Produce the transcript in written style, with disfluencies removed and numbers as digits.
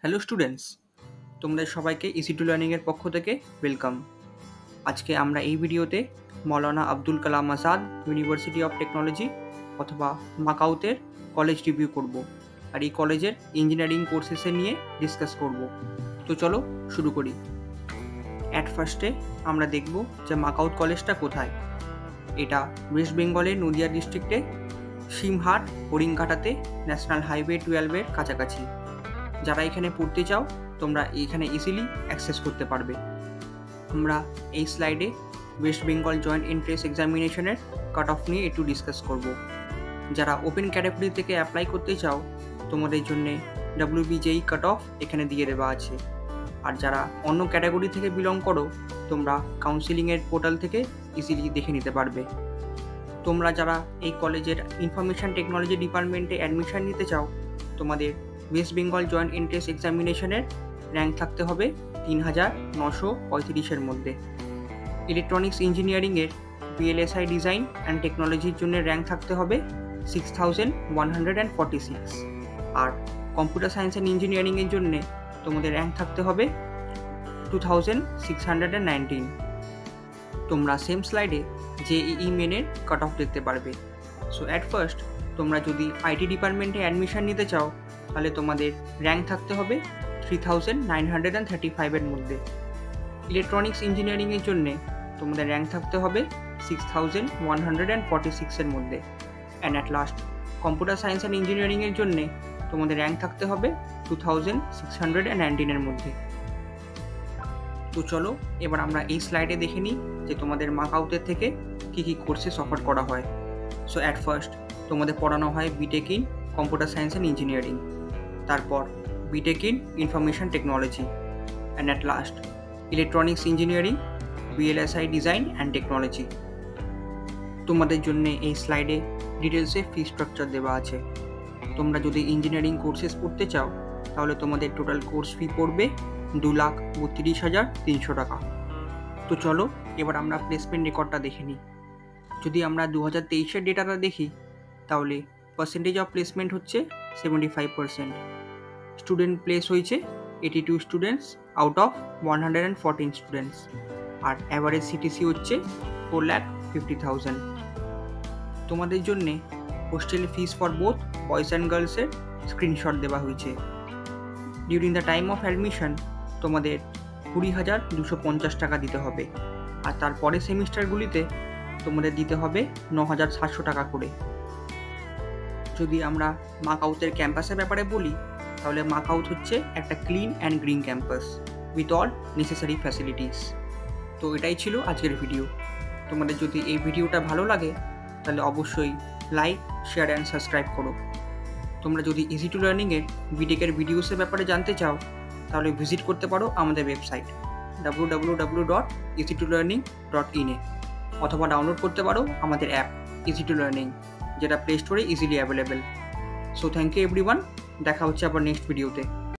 Hello students, তোমাদের সবাইকে easy to লার্নিংয়ের পক্ষ থেকে ওয়েলকাম। আজকে আমরা এই ভিডিওতে মৌলানা Abdul Kalam Azad university of technology অথবা মাকাউতের কলেজ রিভিউ করব, আর এই কলেজের ইঞ্জিনিয়ারিং কোর্সেসে নিয়ে ডিসকাস করব। তো চলো শুরু করি। অ্যাট ফার্স্টে আমরা দেখব যে মাকাউত কলেজটা কোথায়। এটা ওয়েস্ট বেঙ্গলের নদিয়া ডিস্ট্রিক্টে সিমহাট হরিণঘাটাতে ন্যাশনাল হাইওয়ে 12-এর কাছাকাছি। যারা এখানে পড়তে চাও তোমরা এখানে ইজিলি অ্যাক্সেস করতে পারবে। আমরা এই স্লাইডে ওয়েস্ট বেঙ্গল জয়েন্ট এন্ট্রেন্স এক্সামিনেশনের কাট অফ নিয়ে একটু ডিসকাস করব। যারা ওপেন ক্যাটাগরি থেকে অ্যাপ্লাই করতে চাও তোমাদের জন্য WBJE কাট অফ এখানে দিয়ে দেওয়া আছে। আর যারা অন্য ক্যাটাগরি থেকে বিলং করো তোমরা কাউন্সিলিংয়ের পোর্টাল থেকে ইজিলি দেখে নিতে পারবে। তোমরা যারা এই কলেজের ইনফরমেশন টেকনোলজি ডিপার্টমেন্টে অ্যাডমিশন নিতে চাও তোমাদের ওয়েস্ট বেঙ্গল জয়েন্ট এন্ট্রেন্স এক্সামিনেশনের র্যাঙ্ক থাকতে হবে 3935-এর মধ্যে। ইলেকট্রনিক্স ইঞ্জিনিয়ারিংয়ের VLSI ডিজাইন অ্যান্ড টেকনোলজির জন্য র্যাঙ্ক থাকতে হবে 6146। আর কম্পিউটার সায়েন্স অ্যান্ড ইঞ্জিনিয়ারিংয়ের জন্যে তোমাদের র্যাঙ্ক থাকতে হবে 2619। তোমরা সেম স্লাইডে JEE মেনের কাট অফ দেখতে পারবে। সো অ্যাট ফার্স্ট তোমরা যদি আইটি ডিপার্টমেন্টে অ্যাডমিশন নিতে চাও তাহলে তোমাদের র্যাঙ্ক থাকতে হবে 3935-এর মধ্যে। ইলেকট্রনিক্স ইঞ্জিনিয়ারিংয়ের জন্য তোমাদের র্যাঙ্ক থাকতে হবে 6146-এর মধ্যে। And at last computer science and ইঞ্জিনিয়ারিংয়ের জন্য তোমাদের র্যাঙ্ক থাকতে হবে 2619-এর মধ্যে। তো চলো এবার আমরা এই স্লাইডে দেখে নিই যে তোমাদের মাকাউতের থেকে কী কী কোর্সেস অফার করা হয়। সো অ্যাট ফার্স্ট তোমাদের পড়ানো হয় BTech in computer science and engineering, তারপর BTech in information technology, and at last electronics engineering VLSI design and technology. তোমাদের জন্য এই স্লাইডে ডিটেলসে ফি স্ট্রাকচার দেওয়া আছে। তোমরা যদি ইঞ্জিনিয়ারিং কোর্সেস পড়তে চাও তাহলে তোমাদের টোটাল কোর্স ফি পড়বে 2,32,300 টাকা। তো চলো এবার আমরা প্লেসমেন্ট রেকর্ডটা দেখে নিই। যদি আমরা 2023-এর ডেটাটা দেখি তাহলে পার্সেন্টেজ অফ প্লেসমেন্ট হচ্ছে 75%। স্টুডেন্ট প্লেস হয়েছে 82 স্টুডেন্টস আউট অফ 114 স্টুডেন্টস। আর অ্যাভারেজ CTC হচ্ছে 4,50,000। তোমাদের জন্যে hostel fees for both boys and গার্লসের স্ক্রিনশট দেওয়া হয়েছে। During the time of admission তোমাদের 20,250 টাকা দিতে হবে, আর তারপরে সেমিস্টারগুলিতে তোমাদের দিতে হবে 9,700 টাকা করে। যদি আমরা মাকাউতের ক্যাম্পাসের ব্যাপারে বলি তাহলে মাকাউত হচ্ছে একটা clean and green campus with all necessary facilities. তো এটাই ছিল আজকের ভিডিও। তোমাদের যদি এই ভিডিওটা ভালো লাগে তাহলে অবশ্যই লাইক, শেয়ার অ্যান্ড সাবস্ক্রাইব করো। তোমরা যদি ইজি টু লার্নিংয়ের বিটেকের ভিডিওসের ব্যাপারে জানতে চাও তাহলে ভিজিট করতে পারো আমাদের ওয়েবসাইট www.easytolearning.in অথবা ডাউনলোড করতে পারো আমাদের অ্যাপ ইজি টু লার্নিং, যেটা প্লে স্টোরে easily available. So thank you everyone, দেখা হচ্ছে আবার নেক্সট ভিডিওতে।